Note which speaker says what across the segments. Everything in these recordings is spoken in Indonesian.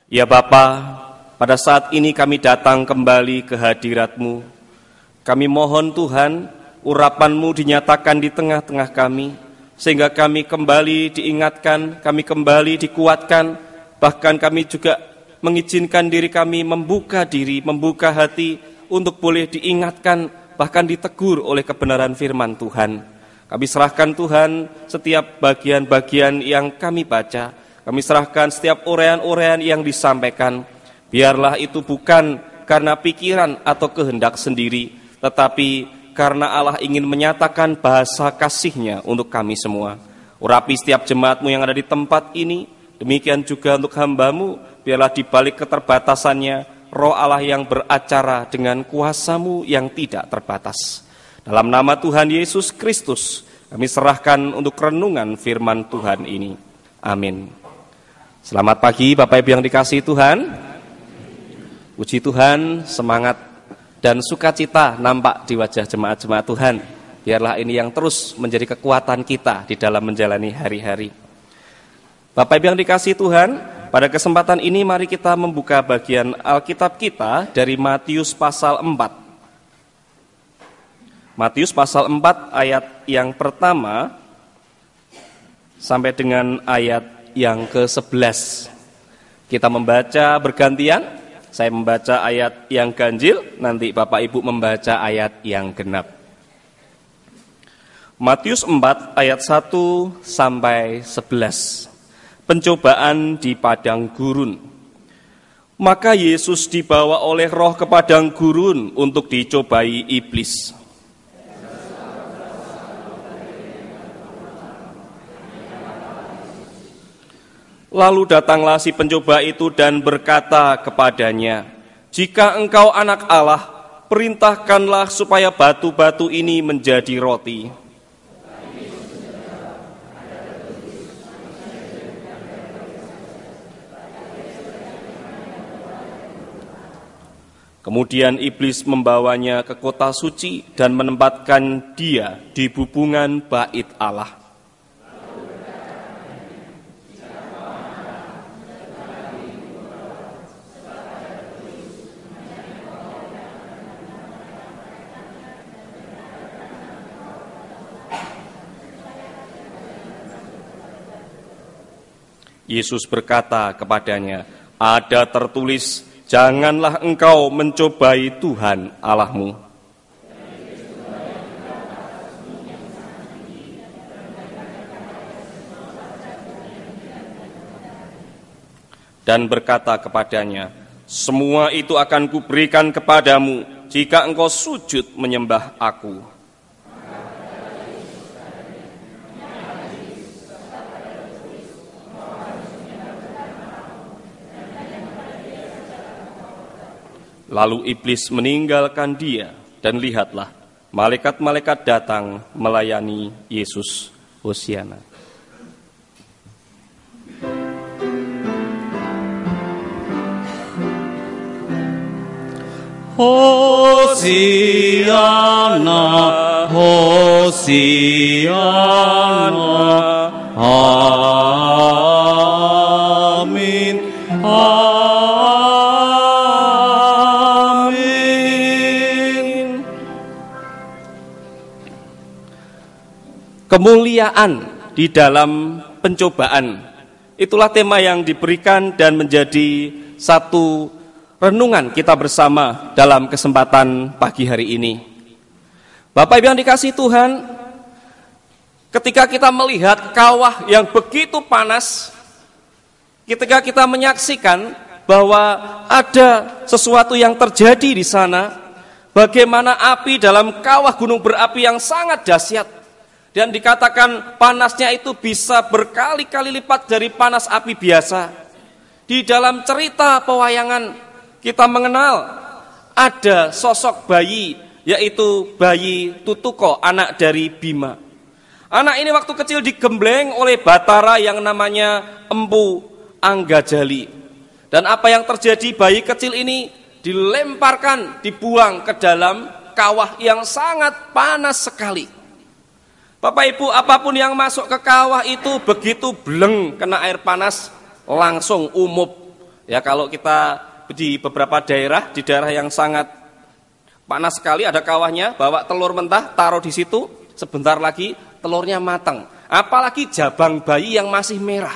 Speaker 1: Ya Bapa, pada saat ini kami datang kembali ke hadirat-Mu. Kami mohon Tuhan, urapan-Mu dinyatakan di tengah-tengah kami, sehingga kami kembali diingatkan, kami kembali dikuatkan, bahkan kami juga mengizinkan diri kami membuka diri, membuka hati untuk boleh diingatkan, bahkan ditegur oleh kebenaran firman Tuhan. Kami serahkan Tuhan setiap bagian-bagian yang kami baca, kami serahkan setiap uraian-uraian yang disampaikan. Biarlah itu bukan karena pikiran atau kehendak sendiri, tetapi karena Allah ingin menyatakan bahasa kasih-Nya untuk kami semua. Urapi setiap jemaat-Mu yang ada di tempat ini, demikian juga untuk hamba-Mu, biarlah di balik keterbatasannya, Roh Allah yang beracara dengan kuasa-Mu yang tidak terbatas. Dalam nama Tuhan Yesus Kristus, kami serahkan untuk renungan firman Tuhan ini. Amin. Selamat pagi Bapak Ibu yang dikasihi Tuhan. Puji Tuhan, semangat dan sukacita nampak di wajah jemaat-jemaat Tuhan. Biarlah ini yang terus menjadi kekuatan kita di dalam menjalani hari-hari. Bapak Ibu yang dikasihi Tuhan, pada kesempatan ini mari kita membuka bagian Alkitab kita dari Matius pasal 4. Matius pasal 4 ayat yang pertama sampai dengan ayat yang ke-11. Kita membaca bergantian. Saya membaca ayat yang ganjil, nanti Bapak Ibu membaca ayat yang genap. Matius 4 ayat 1 sampai 11. Pencobaan di padang gurun. Maka Yesus dibawa oleh Roh ke padang gurun untuk dicobai iblis. Lalu datanglah si pencoba itu dan berkata kepadanya, "Jika engkau anak Allah, perintahkanlah supaya batu-batu ini menjadi roti." Kemudian iblis membawanya ke kota suci dan menempatkan dia di bubungan bait Allah. Yesus berkata kepadanya, "Ada tertulis, janganlah engkau mencobai Tuhan Allahmu." Dan berkata kepadanya, "Semua itu akan kuberikan kepadamu jika engkau sujud menyembah aku." Lalu iblis meninggalkan dia, dan lihatlah, malaikat-malaikat datang melayani Yesus. Hosiana.
Speaker 2: Hosiana, Hosiana, amin, amin.
Speaker 1: Kemuliaan di dalam pencobaan, itulah tema yang diberikan dan menjadi satu renungan kita bersama dalam kesempatan pagi hari ini. Bapak Ibu yang dikasihi Tuhan, ketika kita melihat kawah yang begitu panas, ketika kita menyaksikan bahwa ada sesuatu yang terjadi di sana, bagaimana api dalam kawah gunung berapi yang sangat dahsyat, dan dikatakan panasnya itu bisa berkali-kali lipat dari panas api biasa. Di dalam cerita pewayangan kita mengenal ada sosok bayi, yaitu bayi Tutuko, anak dari Bima. Anak ini waktu kecil digembleng oleh Batara yang namanya Empu Anggajali. Dan apa yang terjadi, bayi kecil ini dilemparkan, dibuang ke dalam kawah yang sangat panas sekali. Bapak Ibu, apapun yang masuk ke kawah itu begitu bleng kena air panas, langsung umup. Ya, kalau kita di beberapa daerah, di daerah yang sangat panas sekali, ada kawahnya, bawa telur mentah, taruh di situ, sebentar lagi telurnya matang. Apalagi jabang bayi yang masih merah.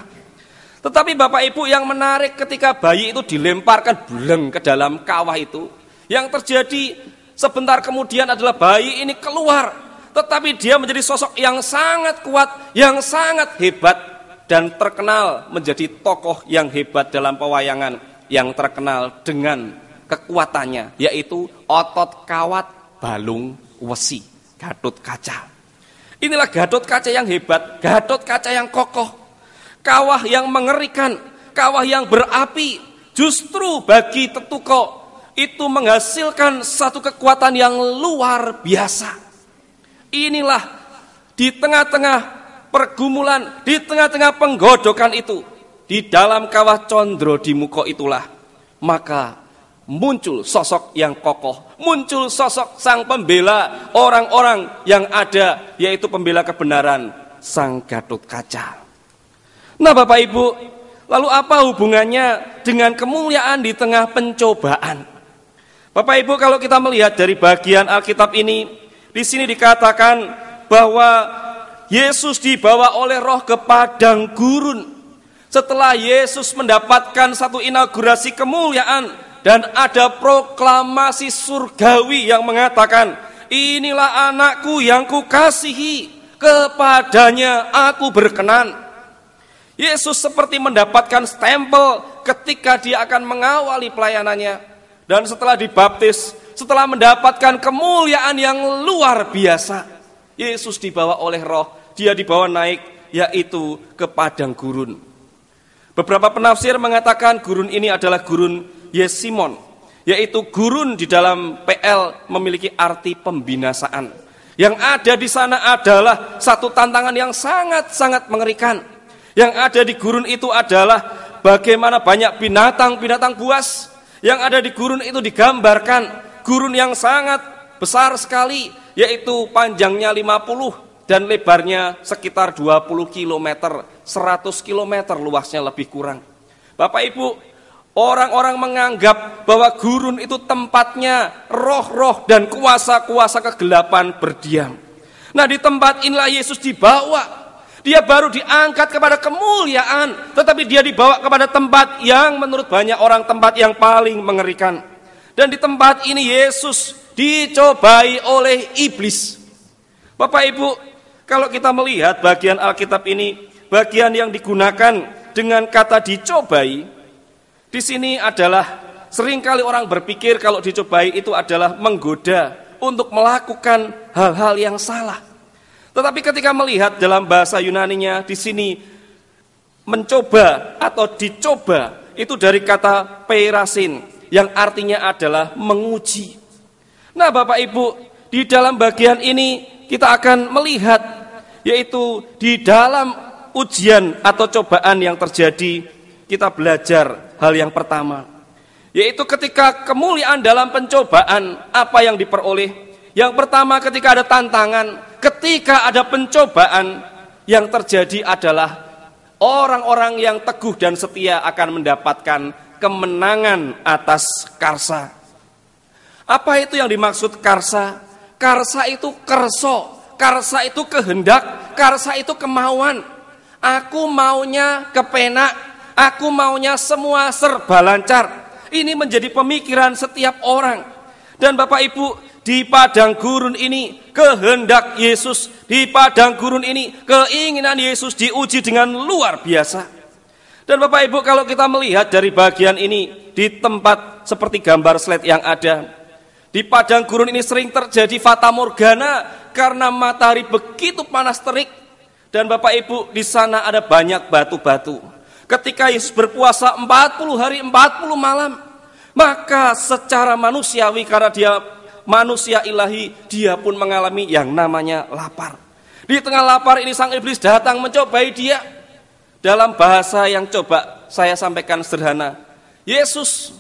Speaker 1: Tetapi Bapak Ibu, yang menarik ketika bayi itu dilemparkan buleng ke dalam kawah itu, yang terjadi sebentar kemudian adalah bayi ini keluar, tetapi dia menjadi sosok yang sangat kuat, yang sangat hebat, dan terkenal menjadi tokoh yang hebat dalam pewayangan, yang terkenal dengan kekuatannya, yaitu otot kawat balung wesi, Gatot Kaca. Inilah Gatot Kaca yang hebat, Gatot Kaca yang kokoh, kawah yang mengerikan, kawah yang berapi. Justru bagi Tetuko itu menghasilkan satu kekuatan yang luar biasa. Inilah di tengah-tengah pergumulan, di tengah-tengah penggodokan itu, di dalam kawah Condrodimuko itulah, maka muncul sosok yang kokoh, muncul sosok sang pembela orang-orang yang ada, yaitu pembela kebenaran, sang Gatot Kaca. Nah Bapak Ibu, lalu apa hubungannya dengan kemuliaan di tengah pencobaan? Bapak Ibu, kalau kita melihat dari bagian Alkitab ini, di sini dikatakan bahwa Yesus dibawa oleh Roh ke padang gurun. Setelah Yesus mendapatkan satu inaugurasi kemuliaan, dan ada proklamasi surgawi yang mengatakan, inilah anakku yang kukasihi, kepadanya aku berkenan. Yesus seperti mendapatkan stempel ketika dia akan mengawali pelayanannya. Dan setelah dibaptis, setelah mendapatkan kemuliaan yang luar biasa, Yesus dibawa oleh Roh, dia dibawa naik, yaitu ke padang gurun. Beberapa penafsir mengatakan gurun ini adalah gurun Yesimon, yaitu gurun di dalam PL memiliki arti pembinasaan. Yang ada di sana adalah satu tantangan yang sangat-sangat mengerikan. Yang ada di gurun itu adalah bagaimana banyak binatang-binatang buas. Yang ada di gurun itu digambarkan gurun yang sangat besar sekali, yaitu panjangnya 50 dan lebarnya sekitar 20 km, 100 km luasnya lebih kurang. Bapak Ibu, orang-orang menganggap bahwa gurun itu tempatnya roh-roh dan kuasa-kuasa kegelapan berdiam. Nah, di tempat inilah Yesus dibawa. Dia baru diangkat kepada kemuliaan, tetapi dia dibawa kepada tempat yang menurut banyak orang tempat yang paling mengerikan. Dan di tempat ini Yesus dicobai oleh iblis. Bapak Ibu, kalau kita melihat bagian Alkitab ini, bagian yang digunakan dengan kata dicobai, di sini adalah seringkali orang berpikir kalau dicobai itu adalah menggoda untuk melakukan hal-hal yang salah. Tetapi ketika melihat dalam bahasa Yunaninya, di sini mencoba atau dicoba itu dari kata peirasin, yang artinya adalah menguji. Nah Bapak Ibu, di dalam bagian ini kita akan melihat, yaitu di dalam ujian atau cobaan yang terjadi, kita belajar hal yang pertama, yaitu ketika kemuliaan dalam pencobaan, apa yang diperoleh. Yang pertama, ketika ada tantangan, ketika ada pencobaan, yang terjadi adalah orang-orang yang teguh dan setia akan mendapatkan kemenangan atas karsa. Apa itu yang dimaksud karsa? Karsa itu kerso, karsa itu kehendak, karsa itu kemauan. Aku maunya kepenak, aku maunya semua serba lancar. Ini menjadi pemikiran setiap orang. Dan Bapak Ibu, di padang gurun ini kehendak Yesus, di padang gurun ini keinginan Yesus diuji dengan luar biasa. Dan Bapak Ibu, kalau kita melihat dari bagian ini, di tempat seperti gambar slide yang ada, di padang gurun ini sering terjadi fata morgana karena matahari begitu panas terik. Dan Bapak Ibu, di sana ada banyak batu-batu. Ketika Yesus berpuasa 40 hari 40 malam, maka secara manusiawi, karena dia manusia ilahi, dia pun mengalami yang namanya lapar. Di tengah lapar ini sang iblis datang mencobai dia. Dalam bahasa yang coba saya sampaikan sederhana, Yesus,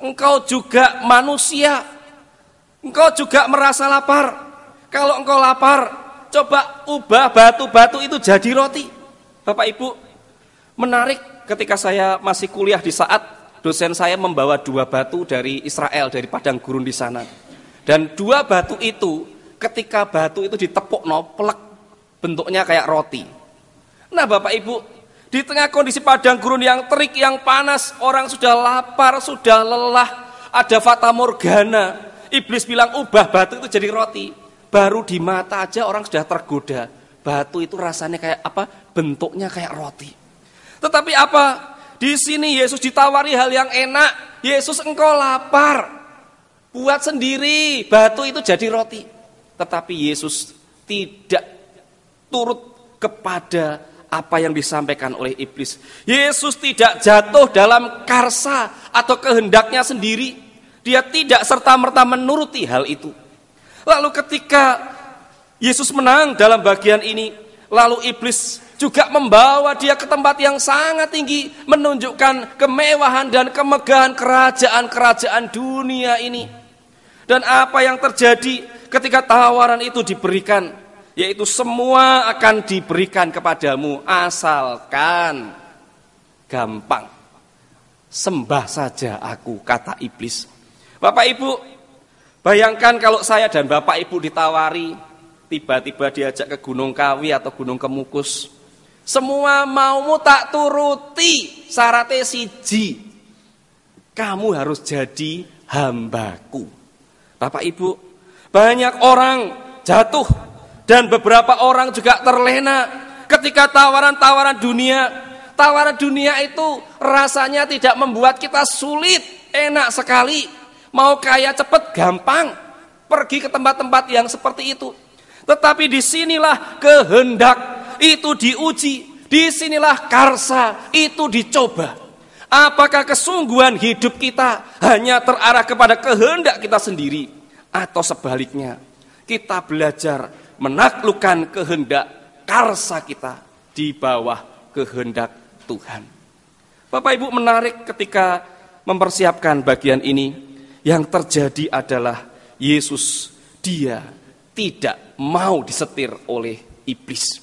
Speaker 1: engkau juga manusia, engkau juga merasa lapar. Kalau engkau lapar, coba ubah batu-batu itu jadi roti. Bapak Ibu, menarik ketika saya masih kuliah di saat dosen saya membawa 2 batu dari Israel, dari padang gurun di sana. Dan 2 batu itu, ketika batu itu ditepuk plek, bentuknya kayak roti. Nah Bapak Ibu, di tengah kondisi padang gurun yang terik, yang panas, orang sudah lapar, sudah lelah, ada fata morgana. Iblis bilang ubah batu itu jadi roti. Baru di mata aja orang sudah tergoda. Batu itu rasanya kayak apa? Bentuknya kayak roti. Tetapi apa? Di sini Yesus ditawari hal yang enak. Yesus, engkau lapar, buat sendiri, batu itu jadi roti. Tetapi Yesus tidak turut kepada apa yang disampaikan oleh iblis. Yesus tidak jatuh dalam karsa atau kehendaknya sendiri. Dia tidak serta-merta menuruti hal itu. Lalu ketika Yesus menang dalam bagian ini, lalu iblis juga membawa dia ke tempat yang sangat tinggi, menunjukkan kemewahan dan kemegahan kerajaan-kerajaan dunia ini. Dan apa yang terjadi ketika tawaran itu diberikan, yaitu semua akan diberikan kepadamu asalkan gampang. Sembah saja aku, kata iblis. Bapak Ibu, bayangkan kalau saya dan Bapak Ibu ditawari, tiba-tiba diajak ke Gunung Kawi atau Gunung Kemukus. Semua maumu tak turuti, syaratnya siji, kamu harus jadi hambaku. Bapak Ibu, banyak orang jatuh dan beberapa orang juga terlena ketika tawaran-tawaran dunia. Tawaran dunia itu rasanya tidak membuat kita sulit, enak sekali. Mau kaya cepat, gampang. Pergi ke tempat-tempat yang seperti itu. Tetapi disinilah kehendak itu diuji. Disinilah karsa itu dicoba. Apakah kesungguhan hidup kita hanya terarah kepada kehendak kita sendiri, atau sebaliknya kita belajar menaklukkan kehendak karsa kita di bawah kehendak Tuhan. Bapak Ibu, menarik ketika mempersiapkan bagian ini, yang terjadi adalah Yesus, dia tidak mau disetir oleh iblis.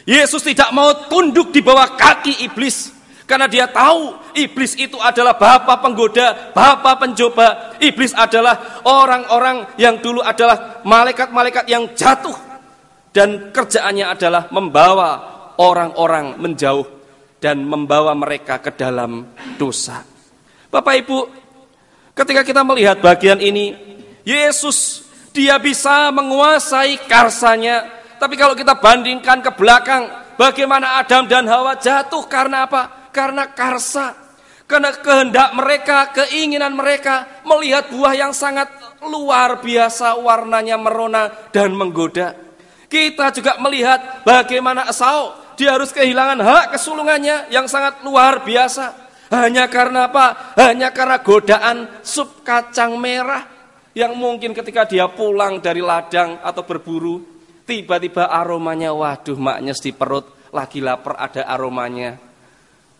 Speaker 1: Yesus tidak mau tunduk di bawah kaki iblis, karena dia tahu iblis itu adalah bapa penggoda, bapa pencoba. Iblis adalah orang-orang yang dulu adalah malaikat-malaikat yang jatuh, dan kerjaannya adalah membawa orang-orang menjauh dan membawa mereka ke dalam dosa. Bapak Ibu, ketika kita melihat bagian ini, Yesus dia bisa menguasai karsanya. Tapi kalau kita bandingkan ke belakang, bagaimana Adam dan Hawa jatuh karena apa? Karena karsa. Karena kehendak mereka, keinginan mereka melihat buah yang sangat luar biasa, warnanya merona dan menggoda. Kita juga melihat bagaimana Esau, dia harus kehilangan hak kesulungannya yang sangat luar biasa. Hanya karena apa? Hanya karena godaan sup kacang merah yang mungkin ketika dia pulang dari ladang atau berburu, tiba-tiba aromanya, waduh, maknyes di perut, lagi lapar ada aromanya.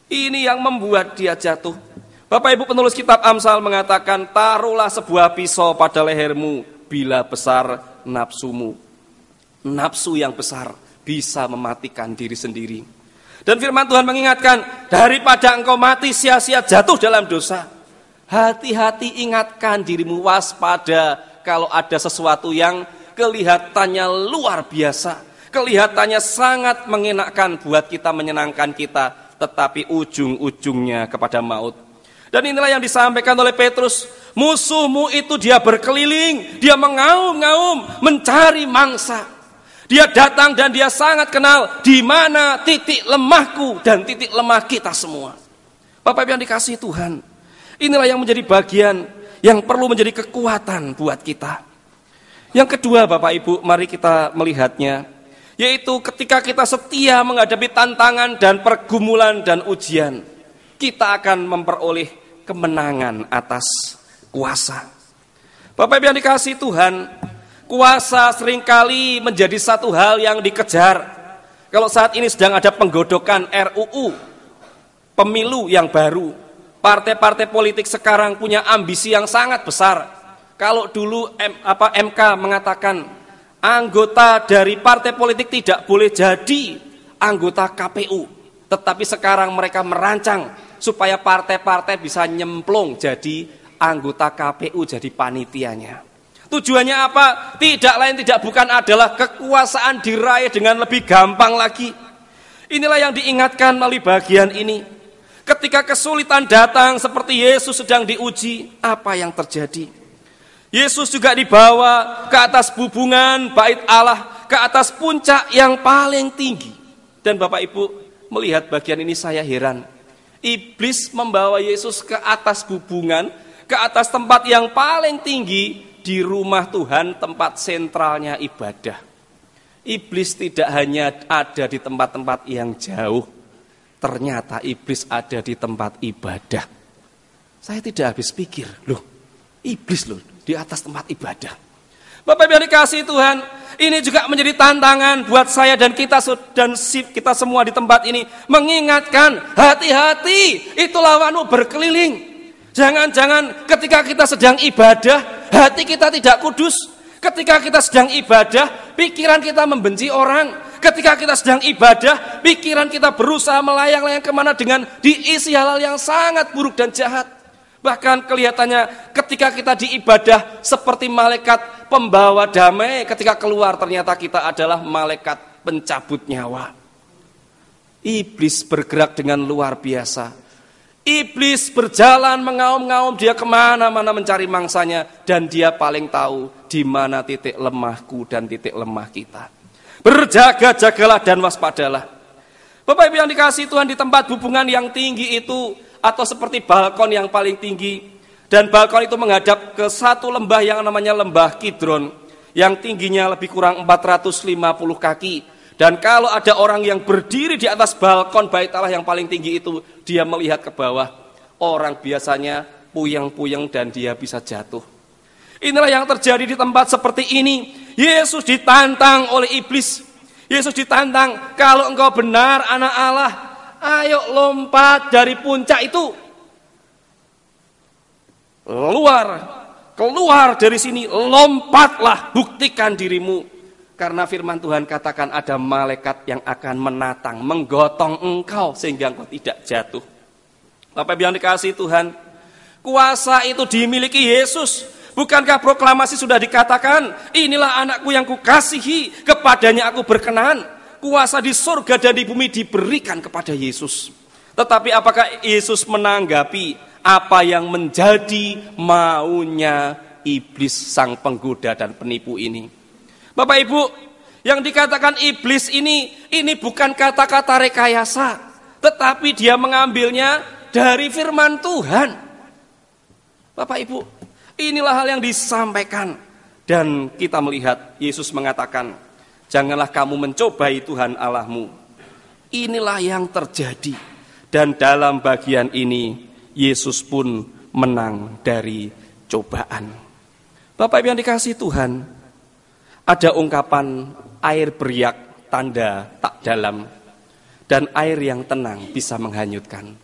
Speaker 1: Ini yang membuat dia jatuh. Bapak Ibu, penulis kitab Amsal mengatakan, taruhlah sebuah pisau pada lehermu bila besar nafsumu. Nafsu yang besar bisa mematikan diri sendiri. Dan firman Tuhan mengingatkan, daripada engkau mati sia-sia jatuh dalam dosa, hati-hati, ingatkan dirimu, waspada kalau ada sesuatu yang kelihatannya luar biasa, kelihatannya sangat mengenakkan buat kita, menyenangkan kita, tetapi ujung-ujungnya kepada maut. Dan inilah yang disampaikan oleh Petrus, musuhmu itu dia berkeliling, dia mengaum-ngaum mencari mangsa. Dia datang dan dia sangat kenal di mana titik lemahku dan titik lemah kita semua. Bapak Ibu yang dikasihi Tuhan, inilah yang menjadi bagian yang perlu menjadi kekuatan buat kita. Yang kedua, Bapak Ibu, mari kita melihatnya, yaitu ketika kita setia menghadapi tantangan dan pergumulan dan ujian, kita akan memperoleh kemenangan atas kuasa. Bapak Ibu yang dikasihi Tuhan, kuasa seringkali menjadi satu hal yang dikejar. Kalau saat ini sedang ada penggodokan RUU, pemilu yang baru, partai-partai politik sekarang punya ambisi yang sangat besar. Kalau dulu MK mengatakan anggota dari partai politik tidak boleh jadi anggota KPU, tetapi sekarang mereka merancang supaya partai-partai bisa nyemplung jadi anggota KPU, jadi panitianya. Tujuannya apa? Tidak lain tidak bukan adalah kekuasaan diraih dengan lebih gampang lagi. Inilah yang diingatkan melalui bagian ini. Ketika kesulitan datang seperti Yesus sedang diuji, apa yang terjadi? Yesus juga dibawa ke atas bubungan bait Allah, ke atas puncak yang paling tinggi. Dan Bapak Ibu melihat bagian ini saya heran. Iblis membawa Yesus ke atas bubungan, ke atas tempat yang paling tinggi di rumah Tuhan, tempat sentralnya ibadah. Iblis tidak hanya ada di tempat-tempat yang jauh, ternyata iblis ada di tempat ibadah. Saya tidak habis pikir, iblis di atas tempat ibadah. Bapak Ibu yang dikasihi Tuhan, ini juga menjadi tantangan buat saya dan kita semua di tempat ini, mengingatkan, hati-hati, itu lawanmu berkeliling. Jangan-jangan ketika kita sedang ibadah, hati kita tidak kudus. Ketika kita sedang ibadah, pikiran kita membenci orang. Ketika kita sedang ibadah, pikiran kita berusaha melayang-layang kemana dengan diisi hal-hal yang sangat buruk dan jahat. Bahkan kelihatannya ketika kita diibadah seperti malaikat pembawa damai, ketika keluar ternyata kita adalah malaikat pencabut nyawa. Iblis bergerak dengan luar biasa. Iblis berjalan mengaum-ngaum, dia kemana-mana mencari mangsanya, dan dia paling tahu di mana titik lemahku dan titik lemah kita. Berjaga-jagalah dan waspadalah. Bapak Ibu yang dikasihi Tuhan, di tempat hubungan yang tinggi itu, atau seperti balkon yang paling tinggi, dan balkon itu menghadap ke satu lembah yang namanya lembah Kidron, yang tingginya lebih kurang 450 kaki. Dan kalau ada orang yang berdiri di atas balkon bait Allah yang paling tinggi itu, dia melihat ke bawah, orang biasanya puyeng-puyeng dan dia bisa jatuh. Inilah yang terjadi di tempat seperti ini. Yesus ditantang oleh iblis. Yesus ditantang, kalau engkau benar anak Allah, ayo lompat dari puncak itu. Keluar dari sini, lompatlah, buktikan dirimu. Karena firman Tuhan katakan ada malaikat yang akan menatang, menggotong engkau sehingga engkau tidak jatuh. Bapak Ibu yang dikasihi Tuhan, kuasa itu dimiliki Yesus. Bukankah proklamasi sudah dikatakan, inilah anakku yang kukasihi, kepadanya aku berkenan. Kuasa di surga dan di bumi diberikan kepada Yesus. Tetapi apakah Yesus menanggapi apa yang menjadi maunya iblis sang penggoda dan penipu ini? Bapak Ibu, yang dikatakan iblis ini bukan kata-kata rekayasa, tetapi dia mengambilnya dari firman Tuhan. Bapak Ibu, inilah hal yang disampaikan. Dan kita melihat Yesus mengatakan, janganlah kamu mencobai Tuhan Allahmu. Inilah yang terjadi. Dan dalam bagian ini, Yesus pun menang dari cobaan. Bapak Ibu yang dikasihi Tuhan, ada ungkapan air beriak tanda tak dalam, dan air yang tenang bisa menghanyutkan.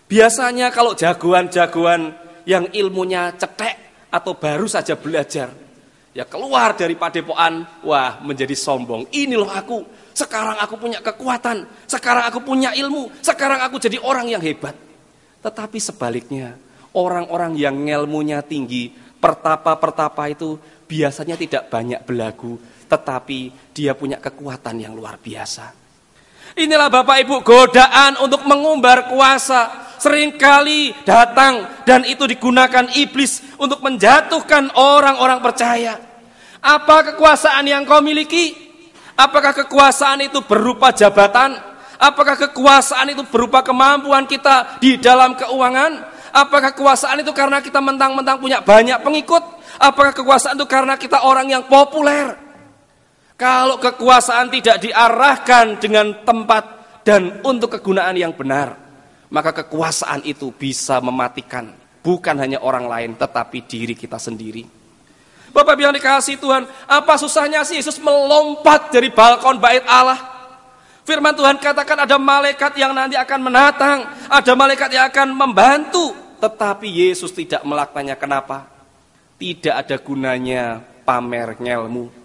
Speaker 1: Biasanya kalau jagoan-jagoan yang ilmunya cetek atau baru saja belajar, ya keluar dari padepokan, wah menjadi sombong. Ini loh aku, sekarang aku punya kekuatan, sekarang aku punya ilmu, sekarang aku jadi orang yang hebat. Tetapi sebaliknya, orang-orang yang ilmunya tinggi, pertapa-pertapa itu biasanya tidak banyak belagu, tetapi dia punya kekuatan yang luar biasa. Inilah Bapak Ibu godaan untuk mengumbar kuasa seringkali datang, dan itu digunakan iblis untuk menjatuhkan orang-orang percaya. Apa kekuasaan yang kau miliki? Apakah kekuasaan itu berupa jabatan? Apakah kekuasaan itu berupa kemampuan kita di dalam keuangan? Apakah kekuasaan itu karena kita mentang-mentang punya banyak pengikut? Apakah kekuasaan itu karena kita orang yang populer? Kalau kekuasaan tidak diarahkan dengan tempat dan untuk kegunaan yang benar, maka kekuasaan itu bisa mematikan bukan hanya orang lain, tetapi diri kita sendiri. Bapak yang dikasihi Tuhan, apa susahnya sih Yesus melompat dari balkon bait Allah? Firman Tuhan katakan ada malaikat yang nanti akan menatang, ada malaikat yang akan membantu, tetapi Yesus tidak melakukannya. Kenapa? Tidak ada gunanya pamer ngelmu.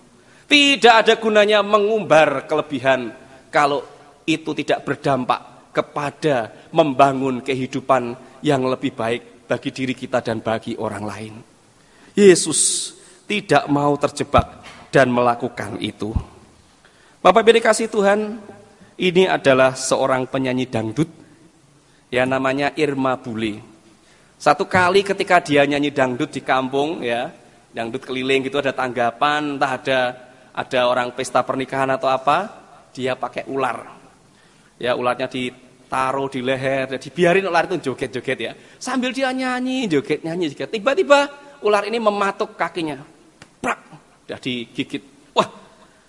Speaker 1: Tidak ada gunanya mengumbar kelebihan kalau itu tidak berdampak kepada membangun kehidupan yang lebih baik bagi diri kita dan bagi orang lain. Yesus tidak mau terjebak dan melakukan itu. Bapak Ibu dikasihi Tuhan, ini adalah seorang penyanyi dangdut ya, namanya Irma Bule. Satu kali ketika dia nyanyi dangdut di kampung ya, dangdut keliling gitu, ada tanggapan, entah ada orang pesta pernikahan atau apa, dia pakai ular. Ya, ularnya ditaruh di leher, dibiarin ular itu joget-joget ya. Sambil dia nyanyi, joget. Tiba-tiba ular ini mematuk kakinya. Prak, dia digigit. Wah,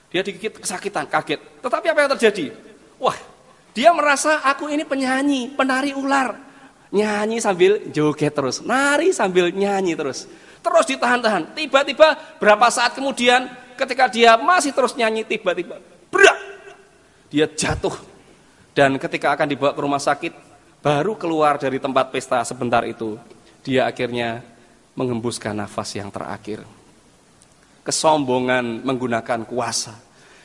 Speaker 1: dia digigit kesakitan, kaget. Tetapi apa yang terjadi? Wah, dia merasa aku ini penyanyi, penari ular. Nyanyi sambil joget terus, nari sambil nyanyi terus. Terus ditahan-tahan. Tiba-tiba berapa saat kemudian ketika dia masih terus nyanyi, tiba-tiba brak, dia jatuh. Dan ketika akan dibawa ke rumah sakit, baru keluar dari tempat pesta sebentar itu, dia akhirnya menghembuskan nafas yang terakhir. Kesombongan menggunakan kuasa.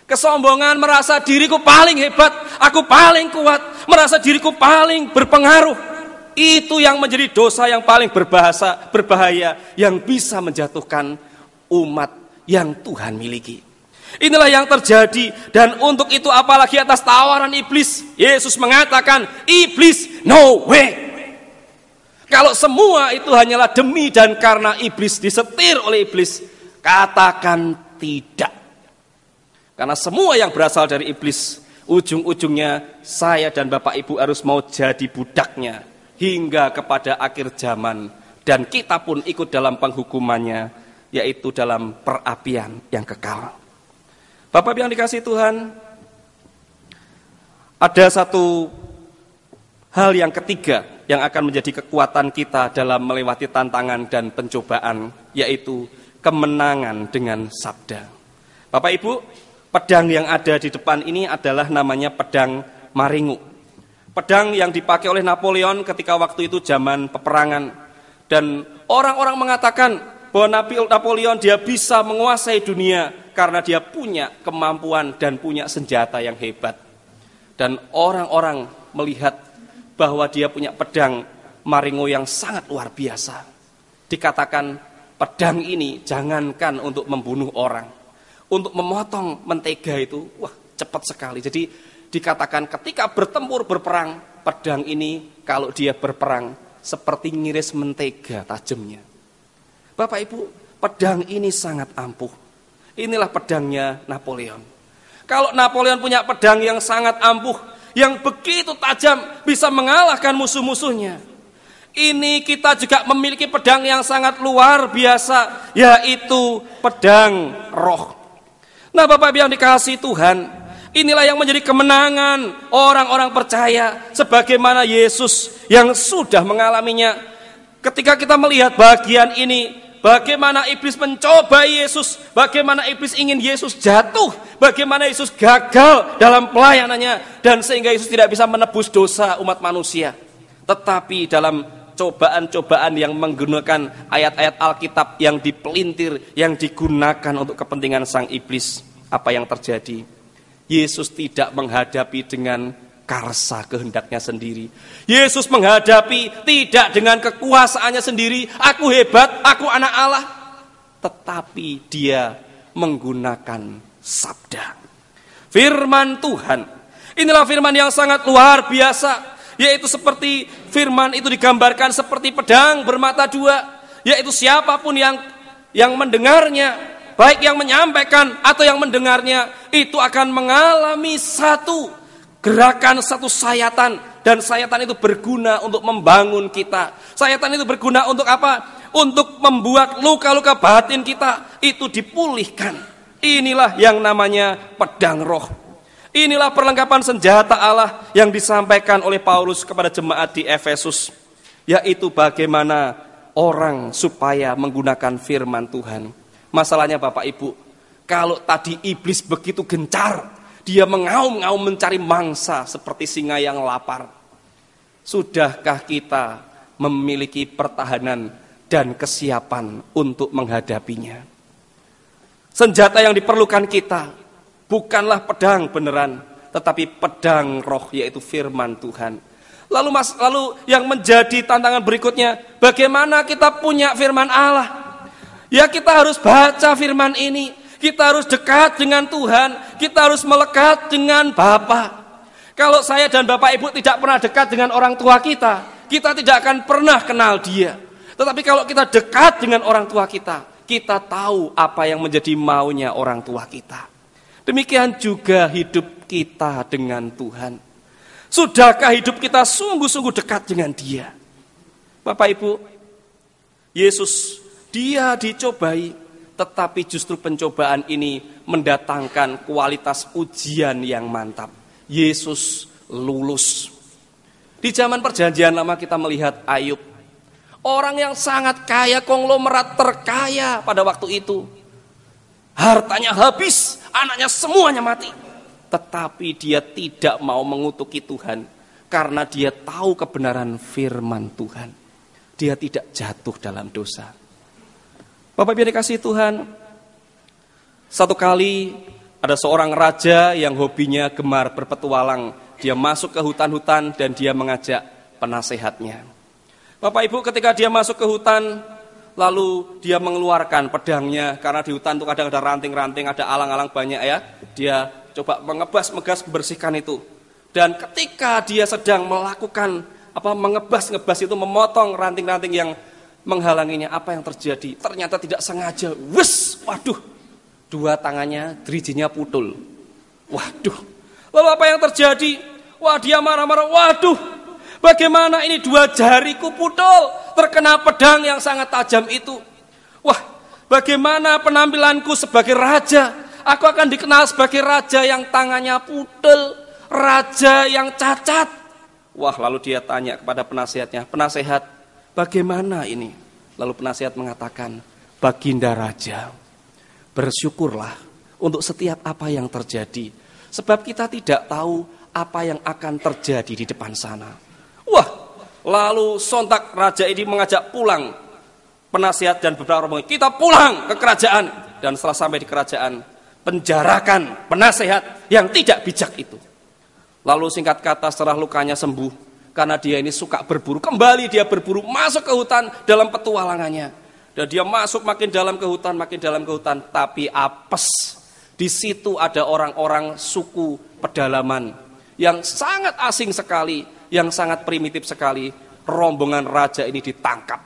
Speaker 1: Kesombongan merasa diriku paling hebat, aku paling kuat, merasa diriku paling berpengaruh. Itu yang menjadi dosa yang paling berbahaya yang bisa menjatuhkan umat yang Tuhan miliki. Inilah yang terjadi, dan untuk itu apalagi atas tawaran iblis, Yesus mengatakan, iblis no way. Kalau semua itu hanyalah demi dan karena iblis, disetir oleh iblis, katakan tidak. Karena semua yang berasal dari iblis, ujung-ujungnya saya dan Bapak Ibu harus mau jadi budaknya hingga kepada akhir zaman, dan kita pun ikut dalam penghukumannya, yaitu dalam perapian yang kekal. Bapak yang dikasihi Tuhan, ada satu hal yang ketiga yang akan menjadi kekuatan kita dalam melewati tantangan dan pencobaan, yaitu kemenangan dengan sabda. Bapak Ibu, pedang yang ada di depan ini adalah namanya pedang Maringu. Pedang yang dipakai oleh Napoleon ketika waktu itu zaman peperangan. Dan orang-orang mengatakan bahwa Napoleon dia bisa menguasai dunia karena dia punya kemampuan dan punya senjata yang hebat. Dan orang-orang melihat bahwa dia punya pedang Maringo yang sangat luar biasa. Dikatakan pedang ini jangankan untuk membunuh orang, untuk memotong mentega itu, wah cepat sekali. Jadi dikatakan ketika bertempur berperang, pedang ini kalau dia berperang seperti ngiris mentega tajamnya. Bapak Ibu, pedang ini sangat ampuh. Inilah pedangnya Napoleon. Kalau Napoleon punya pedang yang sangat ampuh, yang begitu tajam, bisa mengalahkan musuh-musuhnya. Ini kita juga memiliki pedang yang sangat luar biasa, yaitu pedang roh. Nah Bapak Ibu yang dikasihi Tuhan, inilah yang menjadi kemenangan orang-orang percaya sebagaimana Yesus yang sudah mengalaminya. Ketika kita melihat bagian ini, bagaimana iblis mencoba Yesus, bagaimana iblis ingin Yesus jatuh, bagaimana Yesus gagal dalam pelayanannya, dan sehingga Yesus tidak bisa menebus dosa umat manusia. Tetapi dalam cobaan-cobaan yang menggunakan ayat-ayat Alkitab yang dipelintir, yang digunakan untuk kepentingan sang iblis, apa yang terjadi? Yesus tidak menghadapi dengan karsa kehendaknya sendiri. Yesus menghadapi tidak dengan kekuasaannya sendiri, aku hebat, aku anak Allah. Tetapi dia menggunakan sabda, firman Tuhan. Inilah firman yang sangat luar biasa, yaitu seperti firman itu digambarkan seperti pedang bermata dua, yaitu siapapun yang mendengarnya, baik yang menyampaikan atau yang mendengarnya, itu akan mengalami satu gerakan, satu sayatan. Dan sayatan itu berguna untuk membangun kita. Sayatan itu berguna untuk apa? Untuk membuat luka-luka batin kita itu dipulihkan. Inilah yang namanya pedang roh. Inilah perlengkapan senjata Allah yang disampaikan oleh Paulus kepada jemaat di Efesus, yaitu bagaimana orang supaya menggunakan firman Tuhan. Masalahnya Bapak Ibu, kalau tadi iblis begitu gencar, dia mengaum-ngaum mencari mangsa seperti singa yang lapar. Sudahkah kita memiliki pertahanan dan kesiapan untuk menghadapinya? Senjata yang diperlukan kita bukanlah pedang beneran, tetapi pedang roh, yaitu firman Tuhan. Lalu yang menjadi tantangan berikutnya, bagaimana kita punya firman Allah? Ya, kita harus baca firman ini, kita harus dekat dengan Tuhan, kita harus melekat dengan Bapa. Kalau saya dan Bapak Ibu tidak pernah dekat dengan orang tua kita tidak akan pernah kenal Dia. Tetapi kalau kita dekat dengan orang tua kita tahu apa yang menjadi maunya orang tua kita. Demikian juga hidup kita dengan Tuhan. Sudahkah hidup kita sungguh-sungguh dekat dengan Dia? Bapak Ibu, Yesus, Dia dicobai, tetapi justru pencobaan ini mendatangkan kualitas ujian yang mantap. Yesus lulus. Di zaman perjanjian lama kita melihat Ayub, orang yang sangat kaya, konglomerat terkaya pada waktu itu. Hartanya habis, anaknya semuanya mati. Tetapi dia tidak mau mengutuki Tuhan, karena dia tahu kebenaran firman Tuhan. Dia tidak jatuh dalam dosa. Bapak Ibu dikasihi Tuhan, satu kali ada seorang raja yang hobinya gemar berpetualang. Dia masuk ke hutan-hutan dan dia mengajak penasehatnya. Bapak Ibu, ketika dia masuk ke hutan, lalu dia mengeluarkan pedangnya, karena di hutan itu kadang ada ranting-ranting, ada alang-alang banyak ya. Dia coba mengebas-megas, membersihkan itu. Dan ketika dia sedang melakukan mengebas-ngebas itu, memotong ranting-ranting yang menghalanginya, apa yang terjadi? Ternyata tidak sengaja, waduh, dua tangannya, dirijinya putul. Waduh, lalu apa yang terjadi? Wah, dia marah-marah, waduh, bagaimana ini dua jariku putul, terkena pedang yang sangat tajam itu. Wah, bagaimana penampilanku sebagai raja? Aku akan dikenal sebagai raja yang tangannya putul, raja yang cacat. Wah, lalu dia tanya kepada penasehatnya, penasehat, bagaimana ini? Lalu penasehat mengatakan, Baginda Raja, bersyukurlah untuk setiap apa yang terjadi, sebab kita tidak tahu apa yang akan terjadi di depan sana. Wah, lalu sontak raja ini mengajak pulang penasihat dan beberapa orang, kita pulang ke kerajaan. Dan setelah sampai di kerajaan, penjarakan penasehat yang tidak bijak itu. Lalu singkat kata, setelah lukanya sembuh, karena dia ini suka berburu, kembali dia berburu, masuk ke hutan dalam petualangannya. Dan dia masuk makin dalam ke hutan, tapi apes. Di situ ada orang-orang suku pedalaman yang sangat asing sekali, yang sangat primitif sekali. Rombongan raja ini ditangkap.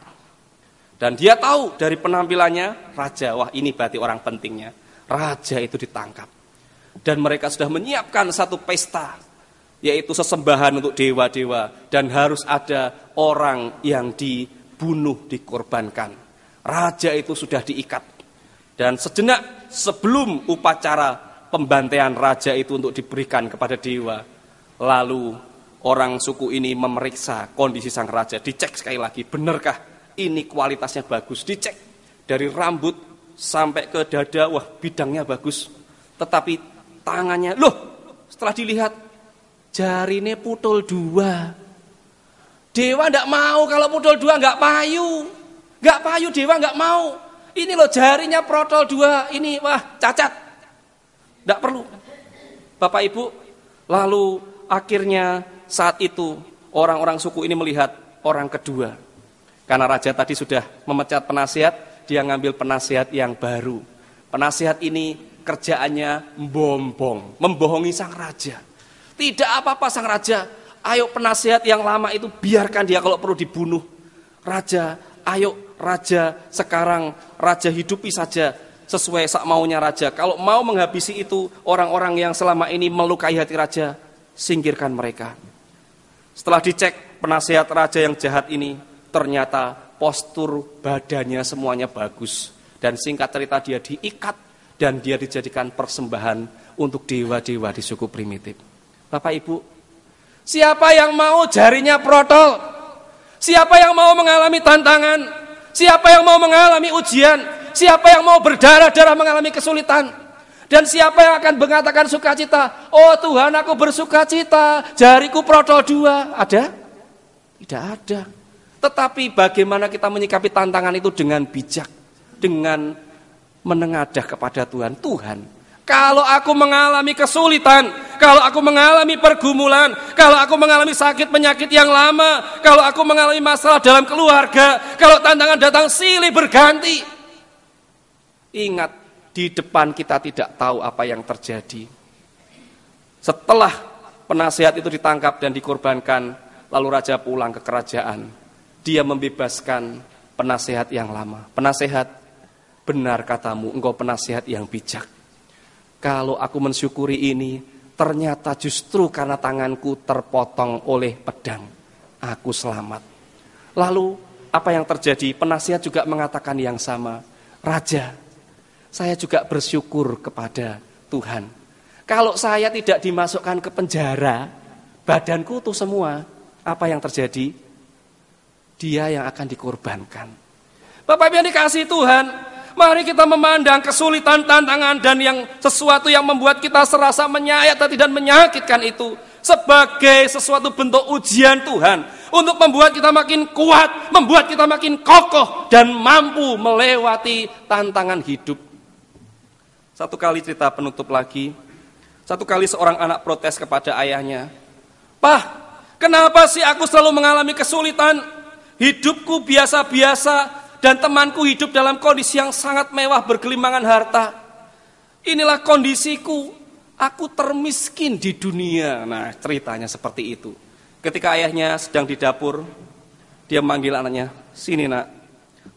Speaker 1: Dan dia tahu dari penampilannya, raja, wah ini berarti orang pentingnya. Raja itu ditangkap. Dan mereka sudah menyiapkan satu pesta, yaitu sesembahan untuk dewa-dewa. Dan harus ada orang yang dibunuh, dikorbankan. Raja itu sudah diikat. Dan sejenak sebelum upacara pembantaian raja itu untuk diberikan kepada dewa, lalu orang suku ini memeriksa kondisi sang raja. Dicek sekali lagi, benarkah ini kualitasnya bagus. Dicek dari rambut sampai ke dada, wah bidangnya bagus. Tetapi tangannya, setelah dilihat, jarine putul dua. Dewa enggak mau kalau putul dua, enggak payu. Enggak payu, dewa enggak mau. Ini jarinya protol dua, ini wah cacat. Enggak perlu. Bapak Ibu, lalu akhirnya saat itu orang-orang suku ini melihat orang kedua. Karena raja tadi sudah memecat penasihat, dia ngambil penasihat yang baru. Penasihat ini kerjaannya membohongi sang raja. Tidak apa-apa sang raja, ayo penasihat yang lama itu biarkan dia kalau perlu dibunuh. Raja, ayo raja sekarang, raja hidupi saja sesuai sak maunya raja. Kalau mau menghabisi itu orang-orang yang selama ini melukai hati raja, singkirkan mereka. Setelah dicek penasihat raja yang jahat ini, ternyata postur badannya semuanya bagus. Dan singkat cerita dia diikat dan dia dijadikan persembahan untuk dewa-dewa di suku primitif. Bapak Ibu, siapa yang mau jarinya protol? Siapa yang mau mengalami tantangan? Siapa yang mau mengalami ujian? Siapa yang mau berdarah-darah mengalami kesulitan? Dan siapa yang akan mengatakan sukacita? Oh Tuhan, aku bersukacita, jariku protol dua. Ada? Tidak ada. Tetapi bagaimana kita menyikapi tantangan itu dengan bijak, dengan menengadah kepada Tuhan. Tuhan, kalau aku mengalami kesulitan, kalau aku mengalami pergumulan, kalau aku mengalami sakit penyakit yang lama, kalau aku mengalami masalah dalam keluarga, kalau tantangan datang silih berganti. Ingat, di depan kita tidak tahu apa yang terjadi. Setelah penasihat itu ditangkap dan dikorbankan, lalu raja pulang ke kerajaan. Dia membebaskan penasihat yang lama. Penasihat, benar katamu, engkau penasihat yang bijak. Kalau aku mensyukuri ini, ternyata justru karena tanganku terpotong oleh pedang, aku selamat. Lalu apa yang terjadi? Penasihat juga mengatakan yang sama. Raja, saya juga bersyukur kepada Tuhan. Kalau saya tidak dimasukkan ke penjara, badanku tuh semua, apa yang terjadi? Dia yang akan dikorbankan. Bapak Ibu yang dikasihi Tuhan, mari kita memandang kesulitan, tantangan, dan yang sesuatu yang membuat kita serasa menyayat dan menyakitkan itu sebagai sesuatu bentuk ujian Tuhan untuk membuat kita makin kuat, membuat kita makin kokoh dan mampu melewati tantangan hidup. Satu kali cerita penutup lagi. Satu kali seorang anak protes kepada ayahnya, "Pak, kenapa sih aku selalu mengalami kesulitan? Hidupku biasa-biasa dan temanku hidup dalam kondisi yang sangat mewah, bergelimangan harta. Inilah kondisiku, aku termiskin di dunia." Nah, ceritanya seperti itu. Ketika ayahnya sedang di dapur, dia memanggil anaknya, "Sini nak."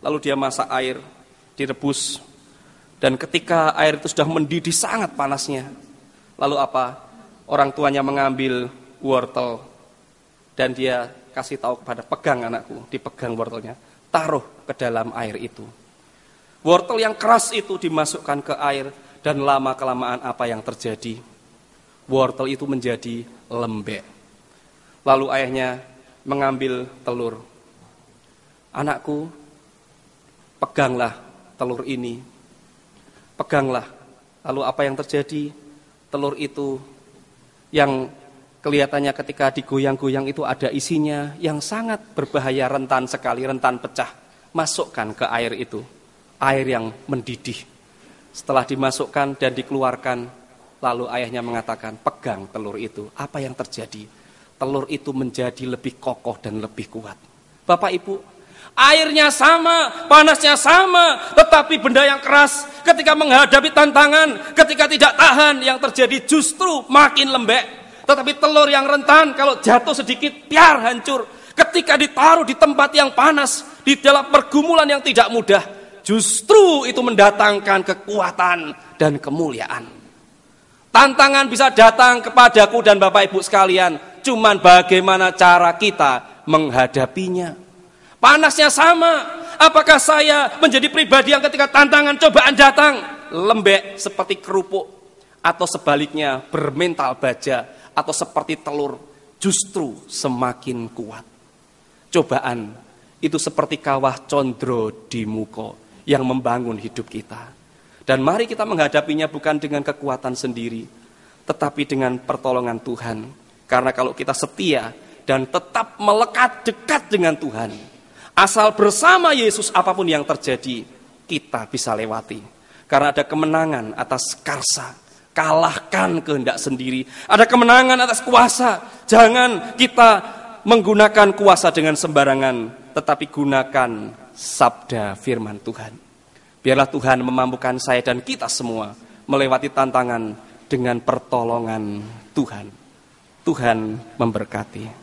Speaker 1: Lalu dia masak air, direbus. Dan ketika air itu sudah mendidih sangat panasnya, lalu apa? Orang tuanya mengambil wortel dan dia kasih tahu kepada, "Pegang anakku," dipegang wortelnya, taruh ke dalam air itu. Wortel yang keras itu dimasukkan ke air dan lama-kelamaan apa yang terjadi? Wortel itu menjadi lembek. Lalu ayahnya mengambil telur. "Anakku, peganglah telur ini. Peganglah." Lalu apa yang terjadi? Telur itu yang kelihatannya ketika digoyang-goyang itu ada isinya yang sangat berbahaya, rentan sekali, rentan pecah. Masukkan ke air itu, air yang mendidih. Setelah dimasukkan dan dikeluarkan, lalu ayahnya mengatakan, "Pegang telur itu." Apa yang terjadi? Telur itu menjadi lebih kokoh dan lebih kuat. Bapak Ibu, airnya sama, panasnya sama, tetapi benda yang keras ketika menghadapi tantangan, ketika tidak tahan, yang terjadi justru makin lembek. Tetapi telur yang rentan, kalau jatuh sedikit, biar hancur. Ketika ditaruh di tempat yang panas, di dalam pergumulan yang tidak mudah, justru itu mendatangkan kekuatan dan kemuliaan. Tantangan bisa datang kepadaku dan Bapak Ibu sekalian, cuman bagaimana cara kita menghadapinya. Panasnya sama. Apakah saya menjadi pribadi yang ketika tantangan cobaan datang lembek seperti kerupuk, atau sebaliknya bermental baja, atau seperti telur justru semakin kuat? Cobaan itu seperti kawah condro di muka yang membangun hidup kita. Dan mari kita menghadapinya bukan dengan kekuatan sendiri, tetapi dengan pertolongan Tuhan. Karena kalau kita setia dan tetap melekat dekat dengan Tuhan, asal bersama Yesus apapun yang terjadi, kita bisa lewati. Karena ada kemenangan atas karsa. Kalahkan kehendak sendiri. Ada kemenangan atas kuasa. Jangan kita menggunakan kuasa dengan sembarangan, tetapi gunakan sabda firman Tuhan. Biarlah Tuhan memampukan saya dan kita semua melewati tantangan dengan pertolongan Tuhan. Tuhan memberkati.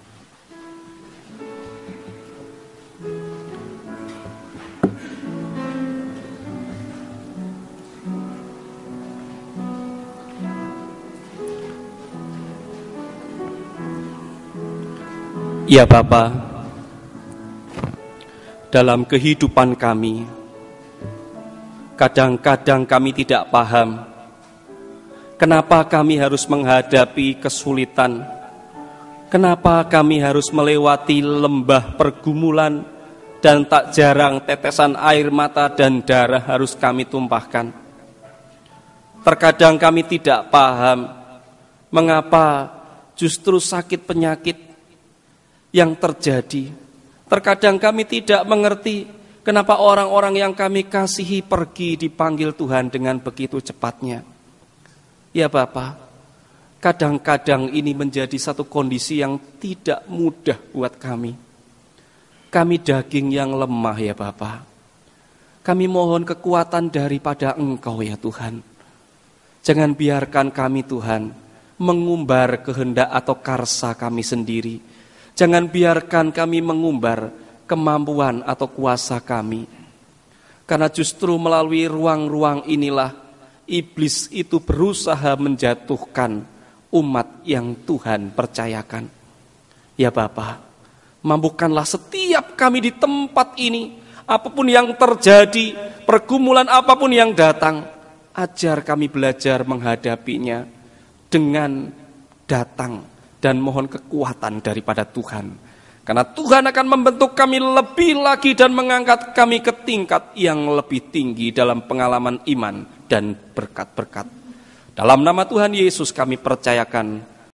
Speaker 1: Ya Bapa, dalam kehidupan kami, kadang-kadang kami tidak paham kenapa kami harus menghadapi kesulitan, kenapa kami harus melewati lembah pergumulan, dan tak jarang tetesan air mata dan darah harus kami tumpahkan. Terkadang kami tidak paham mengapa justru sakit penyakit yang terjadi. Terkadang kami tidak mengerti kenapa orang-orang yang kami kasihi pergi dipanggil Tuhan dengan begitu cepatnya. Ya Bapa, Kadang-kadang ini menjadi satu kondisi yang tidak mudah buat kami. Kami daging yang lemah ya Bapa. Kami mohon kekuatan daripada Engkau ya Tuhan. Jangan biarkan kami Tuhan mengumbar kehendak atau karsa kami sendiri. Jangan biarkan kami mengumbar kemampuan atau kuasa kami. Karena justru melalui ruang-ruang inilah iblis itu berusaha menjatuhkan umat yang Tuhan percayakan. Ya Bapa, mampukanlah setiap kami di tempat ini, apapun yang terjadi, pergumulan apapun yang datang, ajar kami belajar menghadapinya dengan datang dan mohon kekuatan daripada Tuhan. Karena Tuhan akan membentuk kami lebih lagi dan mengangkat kami ke tingkat yang lebih tinggi dalam pengalaman iman dan berkat-berkat. Dalam nama Tuhan Yesus kami percayakan